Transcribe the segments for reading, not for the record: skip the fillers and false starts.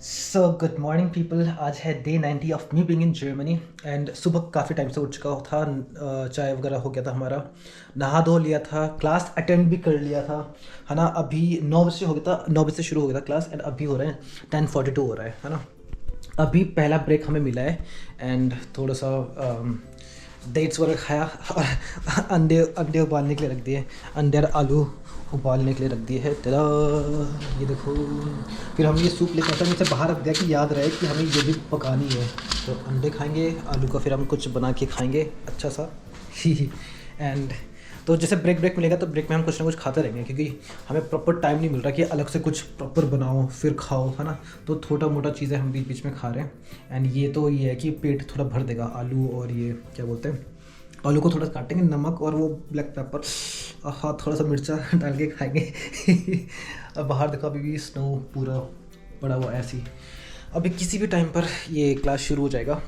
So good morning people. आज है day 90 of me being in Germany and सुबह काफ़ी टाइम से उठ चुका था। चाय वगैरह हो गया था हमारा, नहा धो लिया था, क्लास अटेंड भी कर लिया था, है ना। अभी 9 बजे से हो गया था, 9 बजे से शुरू हो गया था क्लास एंड अभी हो रहे हैं 10:42 हो रहा है ना। अभी पहला ब्रेक हमें मिला है एंड थोड़ा सा डेट्स वगैरह खाया और अंडे अंडे उबालने के लिए रख दिए, अंडे और आलू उबालने के लिए रख दिए है तेरा। ये देखो, फिर हम ये सूप लेकर आते हैं, मुझसे बाहर रख दिया कि याद रहे कि हमें ये भी पकानी है। तो अंडे खाएंगे, आलू का फिर हम कुछ बना के खाएंगे अच्छा सा एंड तो जैसे ब्रेक मिलेगा तो ब्रेक में हम कुछ ना कुछ खाते रहेंगे, क्योंकि हमें प्रॉपर टाइम नहीं मिल रहा कि अलग से कुछ प्रॉपर बनाओ फिर खाओ, है ना। तो छोटा मोटा चीज़ें हम बीच बीच में खा रहे हैं एंड ये तो ये है कि पेट थोड़ा भर देगा। आलू और ये क्या बोलते हैं, आलू को थोड़ा काटेंगे, नमक और वो ब्लैक पेपर, हाँ थोड़ा सा मिर्चा डाल के खाएंगे। अब बाहर देखो अभी भी स्नो पूरा पड़ा हुआ ऐसी। अभी किसी भी टाइम पर ये क्लास शुरू हो जाएगा।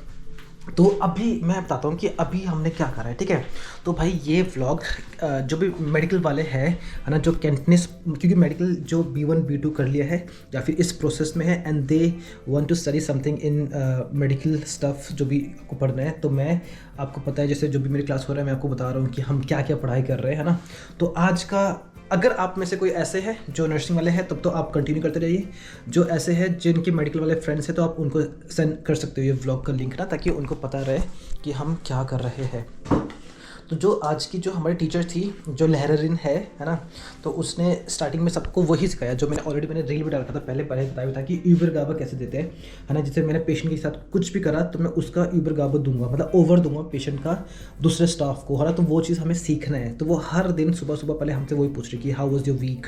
तो अभी मैं बताता हूँ कि अभी हमने क्या करा है, ठीक है। तो भाई ये व्लॉग जो भी मेडिकल वाले हैं, है ना, जो कैंटनिस, क्योंकि मेडिकल जो B1 B2 कर लिया है या फिर इस प्रोसेस में है and they want to study something in medical stuff जो भी आपको पढ़ना है। तो मैं आपको पता है जैसे जो भी मेरी क्लास हो रहा है मैं आपको बता रहा हूँ कि हम क्या क्या पढ़ाई कर रहे हैं, है ना। तो आज का अगर आप में से कोई ऐसे हैं जो नर्सिंग वाले हैं तब तो आप कंटिन्यू करते रहिए। जो ऐसे हैं जिनके मेडिकल वाले फ्रेंड्स हैं तो आप उनको सेंड कर सकते हो ये व्लॉग का लिंक ना, ताकि उनको पता रहे कि हम क्या कर रहे हैं। तो जो आज की जो हमारी टीचर थी जो लहरिन है ना, तो उसने स्टार्टिंग में सबको वही सिखाया जो मैंने रील भी डाल रखा था पहले बताया था कि यूबर गाबा कैसे देते हैं, है ना। जैसे मैंने पेशेंट के साथ कुछ भी करा तो मैं उसका यूबर गाबा दूंगा, मतलब ओवर दूंगा पेशेंट का दूसरे स्टाफ को, है ना। तो वो चीज़ हमें सीखना है। तो वो हर दिन सुबह सुबह पहले हमसे वही पूछ रही कि how was your week,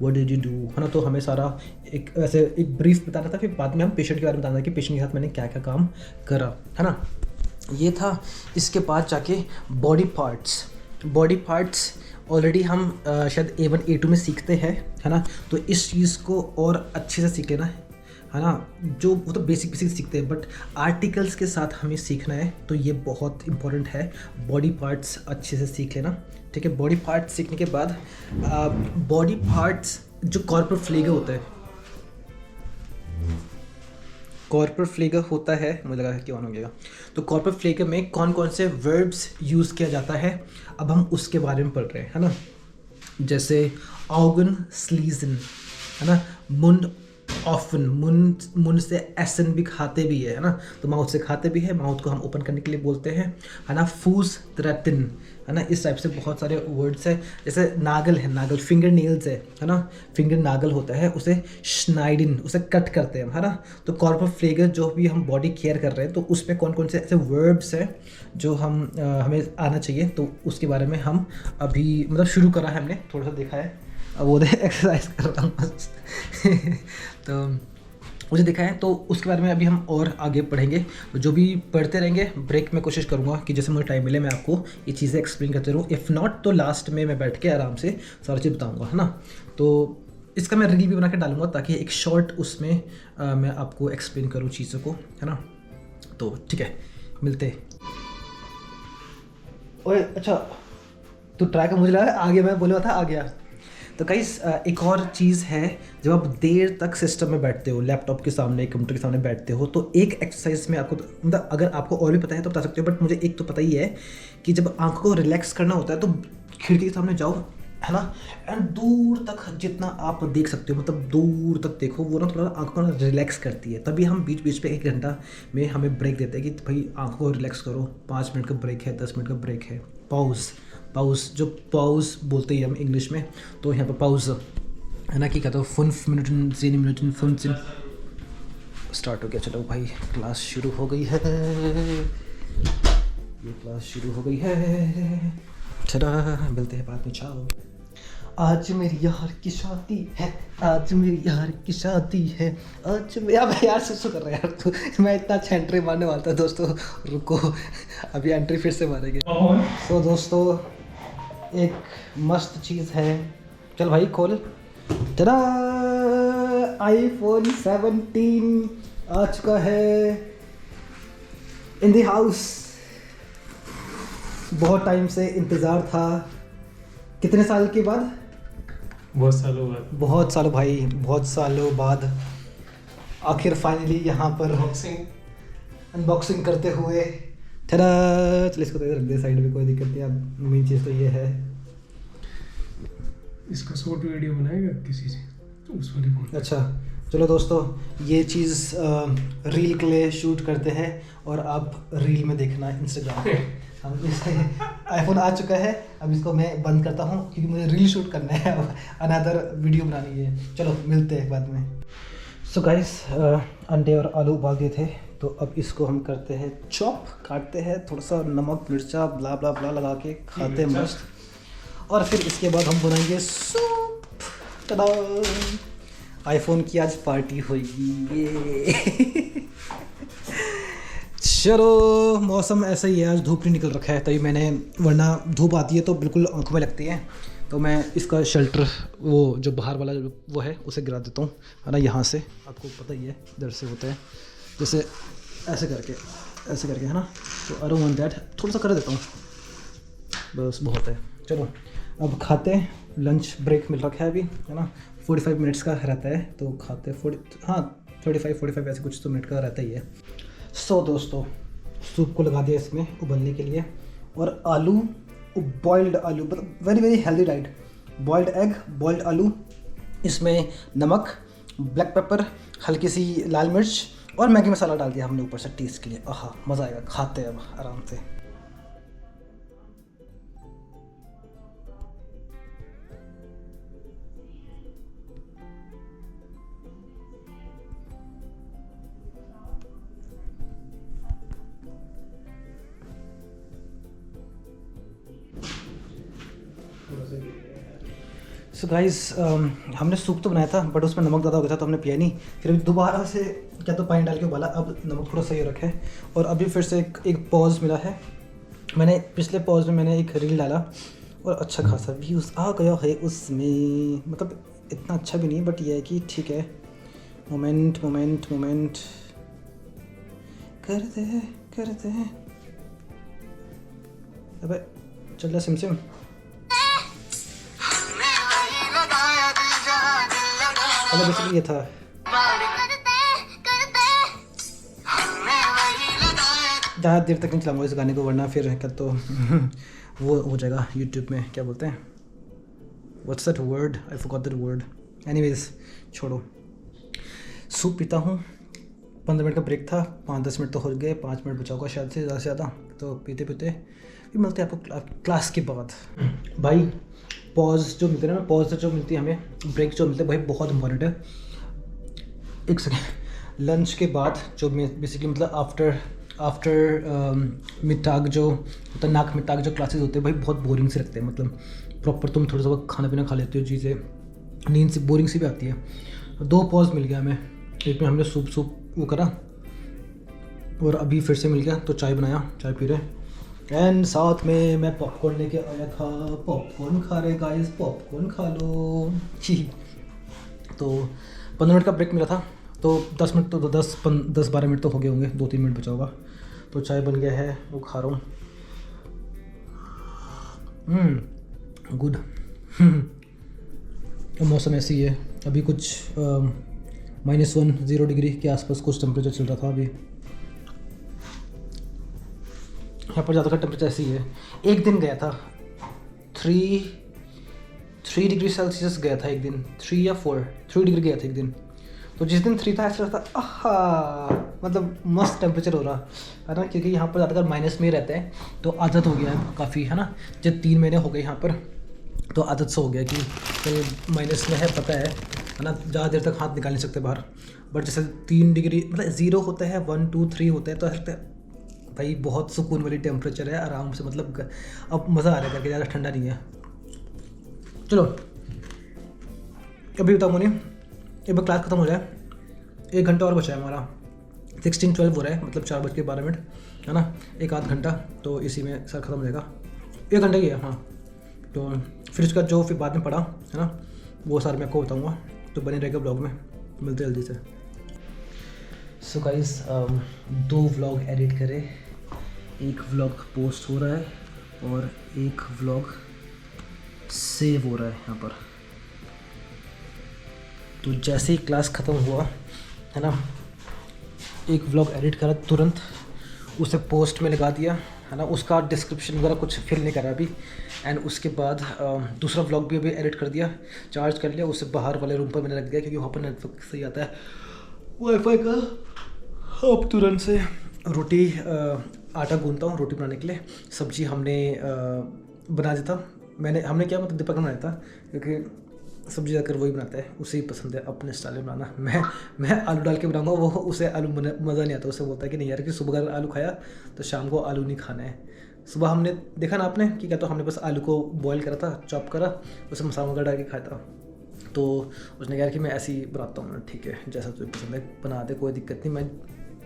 what did you do, है ना। तो हमें सारा एक ऐसे एक ब्रीफ बताना था, फिर बाद में हम पेशेंट के बारे में बताना था कि पेशेंट के साथ मैंने क्या क्या काम करा, है ना। ये था। इसके बाद जाके बॉडी पार्ट्स ऑलरेडी हम शायद A1 A2 में सीखते हैं, है ना। तो इस चीज़ को और अच्छे से सीख लेना है ना। जो वो तो बेसिक सीखते हैं बट आर्टिकल्स के साथ हमें सीखना है, तो ये बहुत इंपॉर्टेंट है। बॉडी पार्ट्स अच्छे से सीख लेना, ठीक है। बॉडी पार्ट्स सीखने के बाद बॉडी पार्ट्स जो कॉर्पोरल फ्लेगर होता है, मुझे लगा कि ऑन हो गया। तो कॉर्पोरल फ्लेगर में कौन कौन से वर्ब्स यूज़ किया जाता है अब हम उसके बारे में पढ़ रहे हैं, है ना। जैसे ऑर्गन स्लीजन, है ना। मुंड ऑफन, मुंड से एसन भी खाते भी है ना। तो माउथ से खाते भी है, माउथ को हम ओपन करने के लिए बोलते हैं, है ना। फूस त्रैतिन, है ना। इस टाइप से बहुत सारे वर्ड्स है। जैसे नागल है, नागल फिंगर नेल्स है ना। फिंगर नागल होता है, उसे श्नाइडिन, उसे कट करते हैं, है ना। तो कॉर्पोरल फ्लेगर जो भी हम बॉडी केयर कर रहे हैं तो उसमें कौन कौन से ऐसे वर्ब्स हैं जो हमें आना चाहिए, तो उसके बारे में हम अभी मतलब शुरू करा है हमने, थोड़ा सा देखा है। अब वो एक्सरसाइज कर रहा हूँ तो मुझे देखा है, तो उसके बारे में अभी हम और आगे पढ़ेंगे। तो जो भी पढ़ते रहेंगे ब्रेक में कोशिश करूँगा कि जैसे मुझे टाइम मिले मैं आपको ये चीज़ें एक्सप्लेन करते रहूँ। इफ़ नॉट तो लास्ट में मैं बैठ के आराम से सारी चीज़ बताऊँगा, है ना। तो इसका मैं रील भी बना के डालूँगा ताकि एक शॉर्ट उसमें मैं आपको एक्सप्लेन करूँ चीज़ों को, है ना। तो ठीक है, मिलते। ओए अच्छा, तो ट्राई कर, मुझे लगा आ गया, मैं बोला था आ गया। तो गाइस एक और चीज़ है, जब आप देर तक सिस्टम में बैठते हो, लैपटॉप के सामने, कंप्यूटर के सामने बैठते हो, तो एक एक्सरसाइज में आपको मतलब अगर आपको और भी पता है तो बता सकते हो, बट मुझे एक तो पता ही है कि जब आंखों को रिलैक्स करना होता है तो खिड़की के सामने जाओ, है ना, एंड दूर तक जितना आप देख सकते हो, मतलब दूर तक देखो, वो ना थोड़ा आंखों को रिलैक्स करती है। तभी हम बीच बीच पे 1 घंटा में हमें ब्रेक देते हैं कि भाई आंखों को रिलैक्स करो, 5 मिनट का ब्रेक है, 10 मिनट का ब्रेक है। पाउस जो पाउस बोलते हैं हम इंग्लिश में, तो यहाँ पर पाउस है ना, कि कहते हो 5 मिनट 10 मिनट स्टार्ट हो गया। चलो भाई क्लास शुरू हो गई है, ये क्लास शुरू हो गई है। चला मिलते हैं बाद में, चाओ। आज मेरी यार की शादी है, आज मेरी यार की शादी है, आज यार सुसु कर रहा है यार तू। मैं इतना अच्छा एंट्री मारने वाला था दोस्तों, रुको अभी एंट्री फिर से मारेंगे। तो दोस्तों एक मस्त चीज़ है, चल भाई खोल। चला iPhone 17 आ चुका है इन द हाउस। बहुत टाइम से इंतज़ार था, कितने साल के बाद? बहुत सालों बाद। बहुत सालों भाई, बहुत सालों बाद आखिर फाइनली यहाँ पर अनबॉक्सिंग करते हुए चला। चल इसको तो इधर रख दे साइड में, कोई दिक्कत नहीं। अब मेन चीज़ तो ये है, इसका शॉर्ट वीडियो बनाएगा किसी से तो उस वाले फोन। अच्छा चलो दोस्तों, ये चीज़ रील के लिए शूट करते हैं और आप रील में देखना इंस्टाग्राम पे। हम इसे आईफोन आ चुका है, अब इसको मैं बंद करता हूँ क्योंकि मुझे रील शूट करना है, अब अनदर वीडियो बनानी है। चलो मिलते हैं बाद में। सो गाइस, अंडे और आलू उबाल दिए थे, तो अब इसको हम करते हैं चॉप, काटते हैं, थोड़ा सा नमक मिर्चा ब्ला ब्ला ब्ला लगा के खाते हैं मस्त। और फिर इसके बाद हम बनाएंगे सूप। टडा, आईफोन की आज पार्टी होगी ये। चलो, मौसम ऐसा ही है, आज धूप नहीं निकल रखा है तभी मैंने, वरना धूप आती है तो बिल्कुल आंखों में लगती है, तो मैं इसका शेल्टर वो जो बाहर वाला वो है उसे गिरा देता हूँ, है ना। यहाँ से आपको पता ही है इधर से होता है, जैसे ऐसे करके है ना। तो आई डोंट वांट दैट, थोड़ा सा कर देता हूँ बस, बहुत है। चलो अब खाते हैं, लंच ब्रेक मिल रखा है अभी, है ना। 45 मिनट्स का रहता है तो खाते 35-45 ऐसे कुछ तो मिनट का रहता ही है। सो दोस्तों, सूप को लगा दिया इसमें उबलने के लिए, और आलू, बॉइल्ड आलू, मतलब very very healthy diet. Boiled egg, boiled आलू, इसमें नमक, ब्लैक पेपर, हल्की सी लाल मिर्च और मैगी मसाला डाल दिया हमने ऊपर से टेस्ट के लिए। आहा, मज़ा आएगा। खाते हैं अब आराम से। सो गाइस, हमने सूप तो बनाया था बट उसमें नमक ज़्यादा हो गया था तो हमने पिया नहीं। फिर अभी दोबारा से क्या तो पानी डाल के उबाला, अब नमक थोड़ा सही हो रखा है। और अभी फिर से एक पॉज मिला है, मैंने पिछले पॉज में मैंने एक रील डाला और अच्छा खासा व्यूज़ आ गया है उसमें, मतलब इतना अच्छा भी नहीं बट ये है कि ठीक है। मोमेंट मोमेंट मोमेंट करते हैं। अबे चल रहा सिम। मतलब बेसिकली ये था। ज़्यादा देर तक नहीं चलाऊंगा इस गाने को, वरना फिर क्या तो वो हो जाएगा यूट्यूब में, क्या बोलते हैं, what's that word, I forgot that word. Anyways छोड़ो, सूप पीता हूँ। 15 मिनट का ब्रेक था, 5-10 मिनट तो हो गए, 5 मिनट बचा होगा शायद से, ज़्यादा से ज़्यादा। तो पीते फिर मिलते हैं आपको क्लास के बाद। भाई पॉज जो मिलते हैं ना, पॉज जो मिलती है हमें, ब्रेक जो मिलते हैं भाई, बहुत इंपॉर्टेंट है। एक सेकेंड, लंच के बाद जो बेसिकली मतलब आफ्टर मिटाग जो होता है, नाक मिटाग जो क्लासेस होते हैं भाई, बहुत बोरिंग से लगते हैं। मतलब प्रॉपर तुम थोड़ा सा वक्त खाना पीना खा लेते हो, चीज़ें नींद से बोरिंग सी भी आती है। 2 पॉज मिल गया हमें, एक में हमने सूप वो करा और अभी फिर से मिल गया तो चाय बनाया, चाय पी रहे। एंड साथ में मैं पॉपकॉर्न लेके आया था, पॉपकॉर्न खा रहे गाइस, पॉपकॉर्न खा लो। तो 15 मिनट का ब्रेक मिला था, तो 10 मिनट तो 10-12 मिनट तो हो गए होंगे, 2-3 मिनट बचा होगा। तो चाय बन गया है, वो खा रहा हूँ। गुड। मौसम ऐसी है, अभी कुछ -1-0 डिग्री के आसपास कुछ टेम्परेचर चल रहा था अभी। यहाँ पर ज़्यादातर टेम्परेचर ऐसी है। एक दिन गया था 3 डिग्री सेल्सियस गया था एक दिन, 3 या 3 डिग्री गया था एक दिन। तो जिस दिन 3 था ऐसा लगता था आहा, मतलब मस्त टेम्परेचर हो रहा है ना, क्योंकि यहाँ पर ज़्यादातर माइनस में रहता है तो आदत हो गया है काफ़ी, है ना। जब 3 महीने हो गए यहाँ पर तो आदत से हो गया कि चल माइनस में है, पता है ना। ज़्यादा देर तक हाथ निकाल नहीं सकते बाहर, बट जैसे 3 डिग्री मतलब 0 होता है, 1, 2, 3 होता है, तो ऐसा भाई बहुत सुकून वाली टेम्परेचर है, आराम से, मतलब अब मज़ा आ रहा है करके, ज़्यादा ठंडा नहीं है। चलो अभी बताऊँ नहीं, एक बार क्लास ख़त्म हो जाए, 1 घंटा और बचा है हमारा, 16-12 हो रहा है, मतलब 4:12 है ना, 1-8 घंटा, तो इसी में सर ख़त्म हो जाएगा। 1 घंटा ही है हाँ। तो फिर उसका जो फिर बाद में पढ़ा है ना, वो सारा मैं आपको बताऊँगा, तो बने रहेगा ब्लॉग में, मिलते जल्दी से। सो गाइस, 2 व्लॉग एडिट करे, एक व्लॉग पोस्ट हो रहा है और एक व्लॉग सेव हो रहा है यहाँ पर। तो जैसे ही क्लास ख़त्म हुआ है ना, एक व्लॉग एडिट करा तुरंत, उसे पोस्ट में लगा दिया, है ना, उसका डिस्क्रिप्शन वगैरह कुछ फिल नहीं करा अभी। एंड उसके बाद दूसरा व्लॉग भी अभी एडिट कर दिया, चार्ज कर लिया, उसे बाहर वाले रूम पर मैंने रख दिया क्योंकि वहाँ पर नेटवर्क सही आता है वाईफाई का। अब तुरंत से रोटी आटा गूंथता हूँ रोटी बनाने के लिए। सब्जी हमने बना दिया था, हमने क्या मतलब दीपक ने बनाया था क्योंकि सब्जी जाकर वही बनाता है, उसे ही पसंद है अपने स्टाइल में बनाना। मैं आलू डाल के बनाऊंगा, वो उसे आलू मज़ा नहीं आता, उसे बोलता है कि नहीं यार कि सुबह अगर आलू खाया तो शाम को आलू नहीं खाना है। सुबह हमने देखा ना आपने कि क्या, तो हमने बस आलू को बॉईल करा था, चॉप करा, उसे मसाला वगैरह डाल के खाया था। तो उसने कहा कि मैं ऐसे ही बनाता हूँ। ठीक है, जैसा तुझे पसंद है बना दे, कोई दिक्कत नहीं,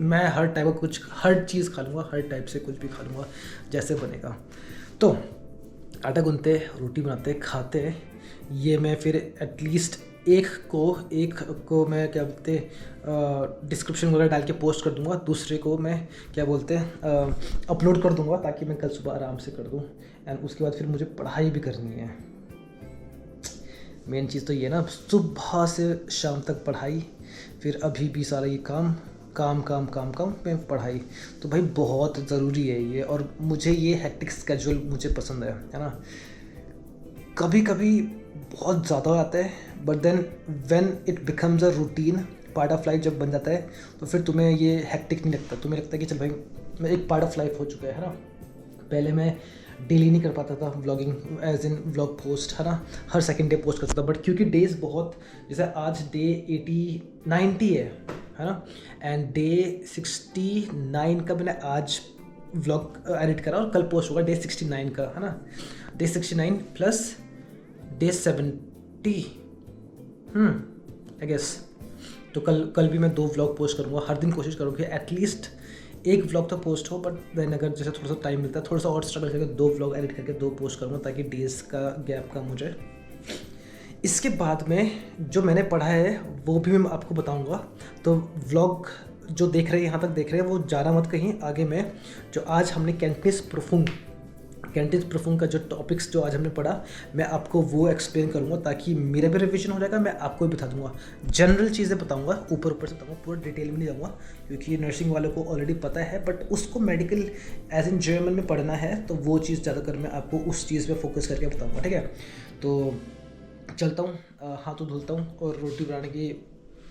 मैं हर टाइप का हर चीज़ खा लूँगा, हर टाइप से कुछ भी खा लूँगा जैसे बनेगा। तो आटा गूंथते, रोटी बनाते, खाते, ये मैं फिर एटलीस्ट एक को मैं क्या बोलते डिस्क्रिप्शन वगैरह डाल के पोस्ट कर दूंगा, दूसरे को मैं क्या बोलते अपलोड कर दूंगा ताकि मैं कल सुबह आराम से कर दूं। एंड उसके बाद फिर मुझे पढ़ाई भी करनी है। मेन चीज़ तो ये ना, सुबह से शाम तक पढ़ाई, फिर अभी भी सारा ये काम में पढ़ाई, तो भाई बहुत ज़रूरी है ये। और मुझे ये हेक्टिक स्केड्यूल मुझे पसंद है ना। कभी कभी बहुत ज़्यादा हो जाता है, but then when it becomes a routine, part of life जब बन जाता है तो फिर तुम्हें ये हेक्टिक नहीं लगता, तुम्हें लगता है कि चल भाई मैं एक पार्ट ऑफ लाइफ हो चुका है ना। पहले मैं डेली नहीं कर पाता था vlogging, as in vlog post, है ना, हर सेकंड डे पोस्ट करता था, बट क्योंकि डेज़ बहुत, जैसे आज डे 90 है ना, एंड डे 69 का मैंने आज व्लॉग एडिट करा और कल पोस्ट होगा डे 69 का, है ना, day 69 plus day 70 I guess. तो कल भी मैं 2 व्लॉग पोस्ट करूँगा, हर दिन कोशिश करूँगी एटलीस्ट एक व्लॉग तो पोस्ट हो, बट देन अगर जैसे थोड़ा सा टाइम मिलता है, थोड़ा सा और स्ट्रगल करके 2 व्लॉग एडिट करके 2 पोस्ट करूँगा ताकि डेज़ का गैप कम हो जाए। इसके बाद में जो मैंने पढ़ा है वो भी मैं आपको बताऊँगा। तो व्लॉग जो देख रहे हैं, यहाँ तक देख रहे हैं, वो जाना मत कहीं आगे। में जो आज हमने कैंटिस प्रफुंग का जो टॉपिक्स जो आज हमने पढ़ा, मैं आपको वो एक्सप्लेन करूँगा ताकि मेरा भी रिविजन हो जाएगा, मैं आपको भी बता दूँगा। जनरल चीज़ें बताऊँगा, ऊपर से बताऊँगा, पूरा डिटेल में नहीं जाऊँगा क्योंकि नर्सिंग वालों को ऑलरेडी पता है, बट उसको मेडिकल एज इन जर्मन में पढ़ना है तो वो चीज़ ज़्यादातर मैं आपको उस चीज़ पर फोकस करके बताऊँगा। ठीक है, तो चलता हूँ, हाथों धुलता हूँ और रोटी बनाने की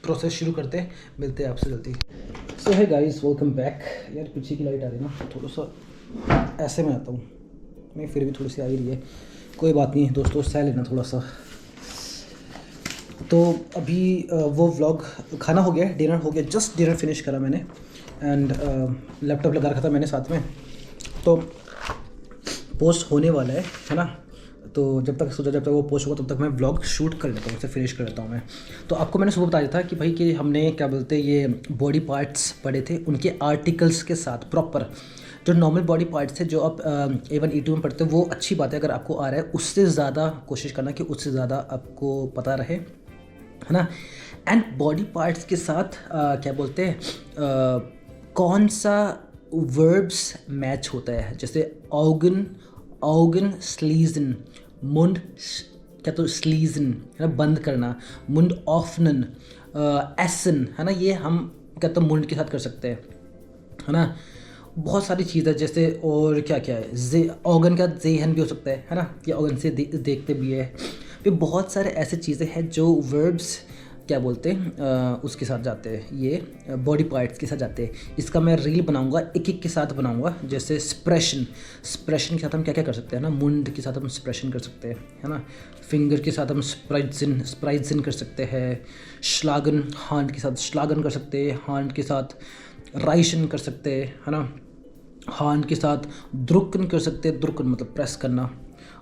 प्रोसेस शुरू करते हैं। मिलते हैं आपसे जल्दी। सो है गाइस, वेलकम बैक। यार पीछे की लाइट आ रही है ना, थोड़ा सा ऐसे में आता हूँ मैं, फिर भी थोड़ी सी आ ही रही है, कोई बात नहीं दोस्तों, सह लेना थोड़ा सा। तो अभी वो व्लॉग, खाना हो गया, डिनर हो गया, जस्ट डिनर फिनिश करा मैंने, एंड लैपटॉप लगा रखा था मैंने साथ में, तो पोस्ट होने वाला है ना। तो जब तक वो पोस्ट होगा तब तक मैं व्लॉग शूट कर लेता हूँ, उसे फिनिश कर लेता हूँ मैं। तो आपको मैंने सुबह बताया था कि भाई कि हमने क्या बोलते हैं ये बॉडी पार्ट्स पढ़े थे, उनके आर्टिकल्स के साथ प्रॉपर जो नॉर्मल बॉडी पार्ट्स थे जो आप A1 E2 में पढ़ते हो, वो अच्छी बात है। अगर आपको आ रहा है उससे ज़्यादा कोशिश करना कि उससे ज़्यादा आपको पता रहे, है ना। एंड बॉडी पार्ट्स के साथ क्या बोलते हैं कौन सा वर्ब्स मैच होता है, जैसे ऑर्गन स्लीजन, मुंड क्या तो स्लीजन है ना, बंद करना, मुंड ऑफनन, एसन, है ना, ये हम क्या तो मुंड के साथ कर सकते हैं, है ना। बहुत सारी चीज़ है जैसे, और क्या क्या है, ऑर्गन का जेहन भी हो सकता है ना, ये ऑर्गन से देखते भी है। फिर बहुत सारे ऐसे चीज़ें हैं जो वर्ब्स क्या बोलते हैं उसके साथ जाते हैं, ये बॉडी पार्ट्स के साथ जाते हैं। इसका मैं रील बनाऊंगा, एक के साथ बनाऊंगा। जैसे स्प्रेशन के साथ हम क्या क्या कर सकते हैं ना, मुंड के साथ हम स्प्रेशन कर सकते हैं, है ना। फिंगर के साथ हम स्प्राइजन कर सकते हैं। श्लागन, हांड के साथ श्लागन कर सकते हैं, हांड के साथ राइशन कर सकते हैं, है ना। हांड के साथ द्रुकन कर सकते हैं, द्रुकन मतलब प्रेस करना,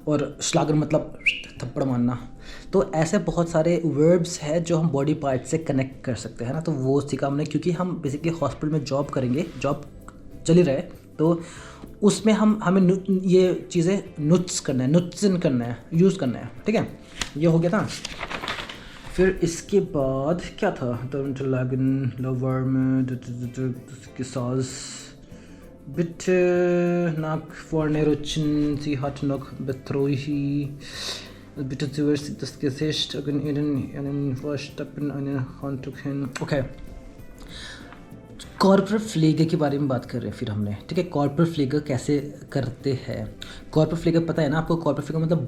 और श्लागन मतलब थप्पड़ मारना। तो ऐसे बहुत सारे वर्ब्स हैं जो हम बॉडी पार्ट से कनेक्ट कर सकते हैं ना। तो वो सीखा हमने, क्योंकि हम बेसिकली हॉस्पिटल में जॉब करेंगे, जॉब चल ही रहे, तो उसमें हमें ये चीज़ें नुत्सन करना है, यूज़ करना है। ठीक है, ये हो गया था। फिर इसके बाद क्या था, Lagen, Lauwarme, Bitte nach vorne rutschen, sie hat noch Betreuung. Bitte zuerst das Gesicht, einen Vorsteppen, eine Handtuch hin. Okay. Corporate फ्लेगर के बारे में बात कर रहे हैं फिर हमने, ठीक है। कॉर्पोरेट फ्लेगर कैसे करते हैं। कॉर्पोरेट फ्लेगर पता है ना आपको। कॉर्पोरेट फ्लेगर मतलब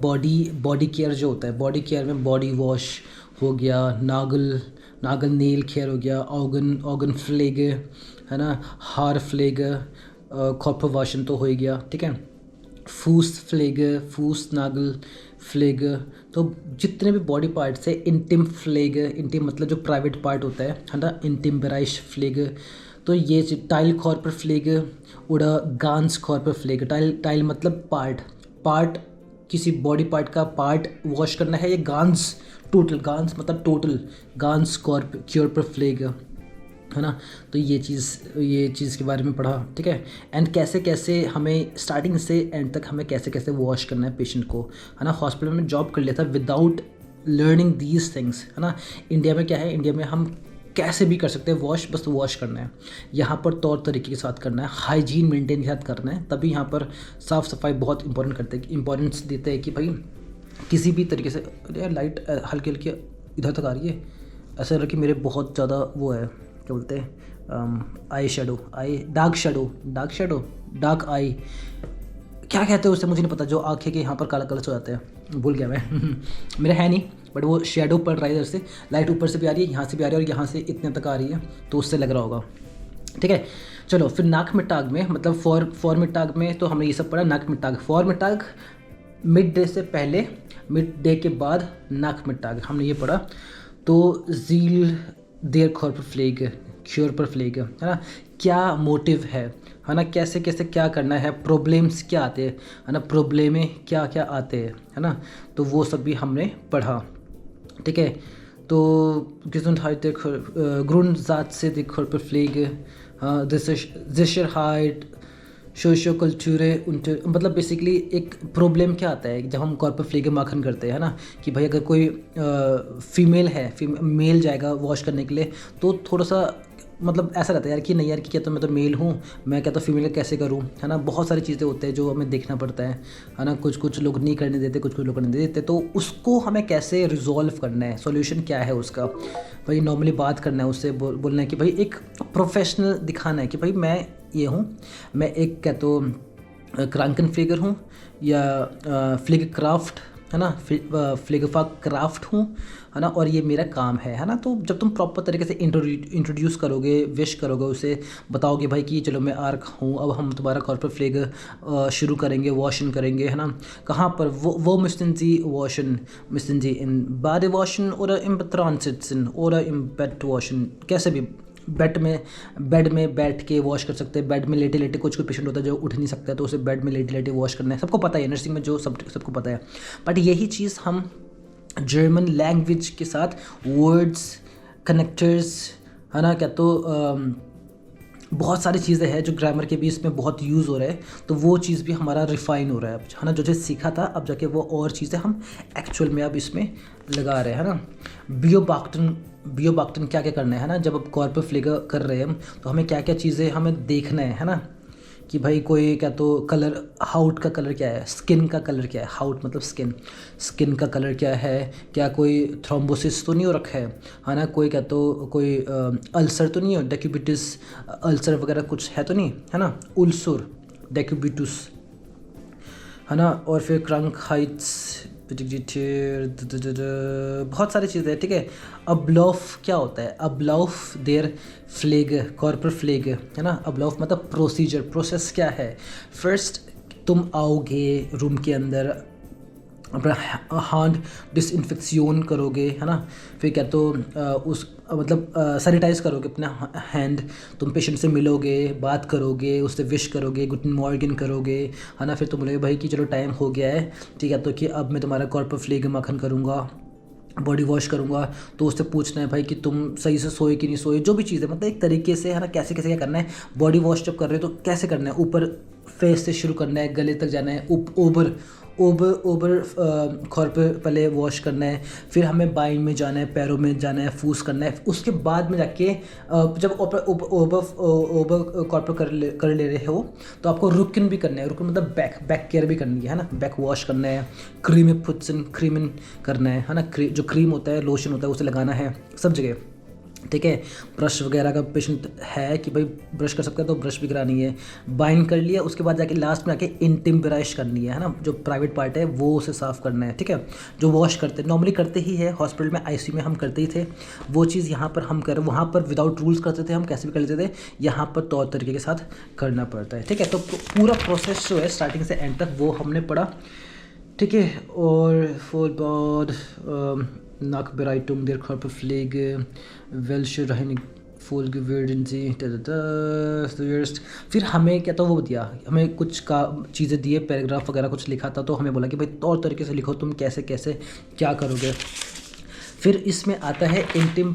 बॉडी केयर जो होता है। बॉडी केयर में बॉडी वॉश हो गया, नागल नेल केयर हो गया, ऑर्गन फ्लेगर है ना, हार फ्लेगर, कॉर्पोरेट वॉशन तो हो ही गया, ठीक है। फूस फ्लेगर, फूस नागल फ्लेगर, तो जितने भी बॉडी पार्ट्स है। इंटिम फ्लेगर, इंटिम मतलब जो प्राइवेट पार्ट होता है ना, इंटिम बेराइश फ्लेगर। तो ये टाइल कॉर्पोरेट फ्लेगर उड़ा गांस कॉर्पोरेट फ्लेगर। टाइल मतलब पार्ट किसी बॉडी पार्ट का पार्ट वॉश करना है। ये गांस मतलब टोटल गांस कॉर्पोरेट फ्लेगर है ना। तो ये चीज़ के बारे में पढ़ा, ठीक है। एंड कैसे हमें स्टार्टिंग से एंड तक हमें कैसे वॉश करना है पेशेंट को, है ना। हॉस्पिटल में जॉब कर लिया था विदाउट लर्निंग दीज थिंग्स, है ना। इंडिया में क्या है, इंडिया में हम कैसे भी कर सकते हैं वॉश, बस वॉश करना है। यहाँ पर तौर तरीके के साथ करना है, हाइजीन मेंटेन के साथ करना है, तभी यहाँ पर साफ़ सफाई बहुत इंपॉर्टेंस देते हैं कि भाई किसी भी तरीके से। यार लाइट हल्की इधर तक आ रही है, ऐसा लग रहा है कि मेरे बहुत ज़्यादा वो है, क्या बोलते हैं, डार्क आई क्या कहते हैं उससे मुझे नहीं पता, जो आँखें के यहाँ पर काला कलर हो जाते हैं, भूल गया मैं मेरा है नहीं, बट वो शेडो पड़ रहा है इधर से। लाइट ऊपर से भी आ रही है, यहाँ से भी आ रही है, और यहाँ से इतने तक आ रही है, तो उससे लग रहा होगा, ठीक है। चलो फिर नाक में टाग में, मतलब फॉर में टाग में तो हमने ये सब पढ़ा। नाक में टाग, फॉर में टाग मिड डे से पहले, मिड डे के बाद नाक में टाग हमने ये पढ़ा। तो ज़ील देयर कॉर्पोरेट फ्लेगर, क्योर पर फ्लेगर, है ना। क्या मोटिव है ना, कैसे क्या करना है, प्रॉब्लम्स क्या आते हैं, है ना, प्रॉब्लमें क्या आते हैं, है ना। तो वो सब भी हमने पढ़ा, ठीक है। तो Gesundheit der Grundsätze der Körperpflege, Sicherheit, socio culture मतलब बेसिकली एक प्रॉब्लम क्या आता है जब हम कॉर्पोरेट फ्लेगर माखन करते हैं, है ना। कि भाई अगर कोई फीमेल है, मेल जाएगा वॉश करने के लिए, तो थोड़ा सा मतलब ऐसा रहता है यार कि नहीं यार कि क्या तो मैं तो मेल हूँ, मैं क्या तो फीमेल कैसे करूँ, है ना। बहुत सारी चीज़ें होते हैं जो हमें देखना पड़ता है ना। कुछ लोग नहीं करने देते, कुछ लोग करने देते, तो उसको हमें कैसे रिजॉल्व करना है, सॉल्यूशन क्या है उसका। भाई नॉर्मली बात करना है उससे, बोलना है कि भाई एक प्रोफेशनल दिखाना है कि भाई मैं ये हूँ, मैं एक क्या तो क्रांकन फ्लेगर हूँ या फ्लेगर क्राफ्ट, है ना, फ्लेगफा क्राफ्ट हूँ, है ना, और ये मेरा काम है ना। तो जब तुम प्रॉपर तरीके से इंट्रोड्यूस करोगे, विश करोगे, उसे बताओगे भाई कि चलो मैं आर्क हूँ, अब हम तुम्हारा कॉर्पोरेट फ्लेगर शुरू करेंगे, वॉशन करेंगे, है ना। कहाँ पर वो müssen Sie in Badewaschen oder im Bad sitzen oder im Bett waschen, कैसे भी बेड में बैठ के वॉश कर सकते हैं। बेड में लेटे कुछ पेशेंट होता है जो उठ नहीं सकता है, तो उसे बेड में लेटे वॉश करना है, सबको पता है, नर्सिंग में जो सबको पता है। बट यही चीज़ हम जर्मन लैंग्वेज के साथ वर्ड्स, कनेक्टर्स, है ना, क्या तो बहुत सारी चीज़ें हैं जो ग्रामर के भी इसमें बहुत यूज़ हो रहा है, तो वो चीज़ भी हमारा रिफ़ाइन हो रहा है, है ना। जो सीखा था अब जाके वो और चीज़ें हम एक्चुअल में अब इसमें लगा रहे हैं, है ना। बियोबैक्टन क्या करना है ना, जब अब कॉर्पोरेट फ्लेगर कर रहे हैं हम, तो हमें क्या चीज़ें हमें देखना है ना। कि भाई कोई क्या तो कलर, हाउट का कलर क्या है, स्किन का कलर क्या है, हाउट मतलब स्किन का कलर क्या है, क्या कोई थ्रोम्बोसिस तो नहीं हो रखा है ना, कोई क्या तो कोई अल्सर तो नहीं हो, डेक्यूबिटिस अल्सर वगैरह कुछ है तो नहीं, है ना, उल्सर डेक्यूबिटुस, है ना। और फिर क्रंकहाइट्स, बहुत सारी चीज़ें हैं, ठीक है। अब्लॉफ क्या होता है, अब्लॉफ देयर फ्लेगर, कॉर्पोरेट फ्लेगर, है ना। अब्लॉफ मतलब प्रोसेस क्या है। फर्स्ट तुम आओगे रूम के अंदर, अपना हैंड डिसइंफेक्शन करोगे, है ना। फिर क्या तो उस मतलब सैनिटाइज करोगे अपना हैंड, तुम पेशेंट से मिलोगे, बात करोगे, उससे विश करोगे, गुड मॉर्निंग करोगे, है ना। फिर तुम बोलोगे भाई कि चलो टाइम हो गया है, ठीक है, तो कि अब मैं तुम्हारा कॉर्पोरेट फ्लेगर माखन करूँगा, बॉडी वॉश करूँगा। तो उससे पूछना है भाई कि तुम सही से सोए कि नहीं सोए, जो भी चीज़ है, मतलब एक तरीके से, है ना, कैसे क्या करना है। बॉडी वॉश जब कर रहे हो तो कैसे करना है, ऊपर फेस से शुरू करना है, गले तक जाना है, ओबर खौर पे पहले वॉश करना है, फिर हमें बाइन में जाना है, पैरों में जाना है, फूस करना है। उसके बाद में जाके जब ओबर कॉर्पर कर ले रहे हो तो आपको रुकन भी करना है। रुकन मतलब बैक केयर भी करनी है ना, बैक वॉश करना है, क्रीमिन करना है ना, जो क्रीम होता है, लोशन होता है, उसे लगाना है सब जगह, ठीक है। ब्रश वगैरह का पेशेंट है कि भाई ब्रश कर सकता है तो ब्रश भी करानी है, बाइंड कर लिया, उसके बाद जाके लास्ट में आके इंटिम ब्रश करनी है ना, जो प्राइवेट पार्ट है वो उसे साफ़ करना है। ठीक है, जो वॉश करते नॉर्मली करते ही है हॉस्पिटल में, आईसीयू में हम करते ही थे, वो चीज़ यहाँ पर हम कर, वहाँ पर विदाउट रूल्स करते थे, हम कैसे भी कर लेते थे, यहाँ पर तौर तरीके के साथ करना पड़ता है। ठीक है, तो पूरा प्रोसेस जो है स्टार्टिंग से एंड तक वो हमने पढ़ा। ठीक है, और फुल बाद Nachbereitung der Körperpflege, welche Reihenfolge werden Sie zuerst। फिर हमें क्या तो वो दिया, हमें कुछ का चीज़ें दिए, पैराग्राफ वगैरह कुछ लिखा था, तो हमें बोला कि भाई तौर तरीके से लिखो, तुम कैसे कैसे क्या करोगे। फिर इसमें आता है इंटिम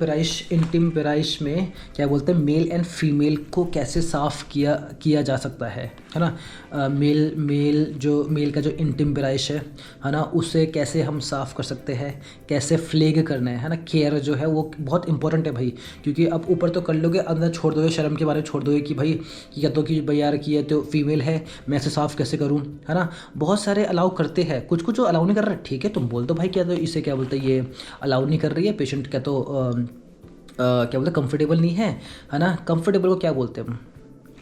ब्राइश में क्या बोलते हैं, मेल एंड फीमेल को कैसे साफ़ किया जा सकता है ना। मेल का जो इंटिम ब्राइश है ना, उसे कैसे हम साफ़ कर सकते हैं, कैसे फ्लेग करना है ना। केयर जो है वो बहुत इंपॉर्टेंट है भाई, क्योंकि अब ऊपर तो कर लोगे, अंदर छोड़ दोगे, शर्म के बारे में छोड़ दोगे कि भाई क्या तो कि भाई यार कि ये तो फीमेल है, मैं इसे साफ़ कैसे करूँ, है ना। बहुत सारे अलाउ करते हैं, कुछ कुछ जो अलाउ नहीं कर रहा, ठीक है तुम बोल दो भाई क्या तो इसे क्या बोलते हैं, ये अलाउ नहीं कर रही है पेशेंट, क्या तो क्या बोलते हैं कंफर्टेबल नहीं है ना। कंफर्टेबल को क्या बोलते हैं हम,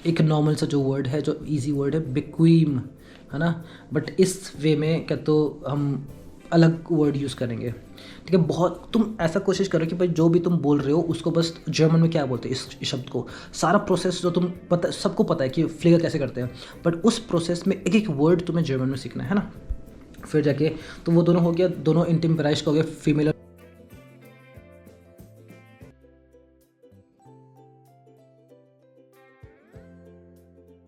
एक नॉर्मल सा जो वर्ड है, जो इजी वर्ड है, बिक्वीम, है ना। बट इस वे में क्या तो हम अलग वर्ड यूज़ करेंगे। ठीक है, बहुत तुम ऐसा कोशिश करो कि भाई जो भी तुम बोल रहे हो उसको बस जर्मन में क्या बोलते हैं इस शब्द को, सारा प्रोसेस जो तुम पता, सबको पता है कि फ्लेगर कैसे करते हैं, बट उस प्रोसेस में एक एक वर्ड तुम्हें जर्मन में सीखना है ना। फिर जाके तो वो दोनों हो गया, दोनों इंटिम ब्राइश का हो गया, फीमेल